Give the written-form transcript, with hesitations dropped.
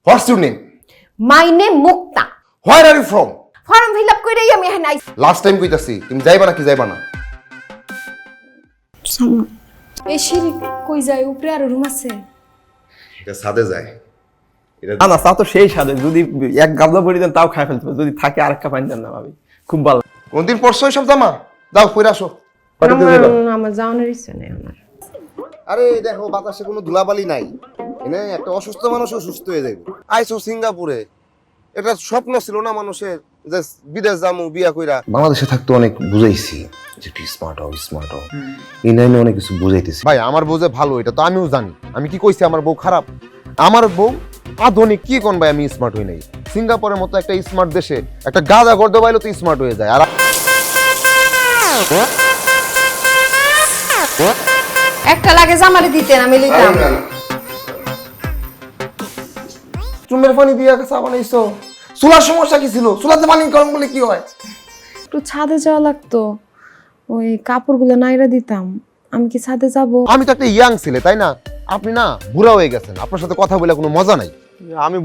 What's your name? My name Mukta. Where are you from? Form fill up কইরাই আমি এখানে আইছি। লাস্ট টাইম কইতাছি তুমি যাইবা নাকি যাইবা না? এই সিঁড়ি কই যায়? উপরে আরো রুম আছে? এটা ছাদে যায়। এটা না চা তো সেই স্বাদে, যদি এক গাবলা ভরি দেন তাও খাই ফেলতে পারবো, যদি থাকে আরেকটা পানি দেন না ভাবি, খুব ভালো। কোনদিন পরশু সব জামা যাও কইরা আসো। আমার যাওয়ানোর ইচ্ছে নেই আমার। আরে দেখো বাতাসে কোনো ধুলাবালি নাই, এনে একটা অসুস্থ মানুষও সুস্থ হয়ে যাবে। আইসো সিঙ্গাপুরে, এটা স্বপ্ন ছিল না মানুষের যে বিদেশ যামু বিয়া কইরা। বাংলাদেশে থাকতে অনেক বুঝাইছি যে একটু স্মার্ট হও স্মার্ট হও, এই নাইনে অনেক কিছু বুঝাইতেছি। ভাই আমার বউ যে ভালো এটা তো আমিও জানি, আমি কি কইছি আমার বউ খারাপ? আমার বউ আধুনিক, কি কোন ভাই আমি স্মার্ট হই নাই? সিঙ্গাপুরের মতো একটা স্মার্ট দেশে একটা গাদা গর্দ বাইলে তো স্মার্ট হয়ে যায়। আর একটা লাগে জামারে দিতেন আমি লইতাম। চুমের পানি দিয়ে চা বানাইছো? চুলার সমস্যা কি ছিল? চুলাতে পানি গরম করলে কি হয়? একটু ছাদে যাওয়া লাগতো, ওই কাপড়গুলো নাইরা দিতাম। আমি কি ছাদে যাব? আমি তো একটা ইয়াং ছেলে তাই না? আপনি না বুড়া হয়ে গেছেন, আপনার সাথে কথা বলে কোনো মজা নাই। আমি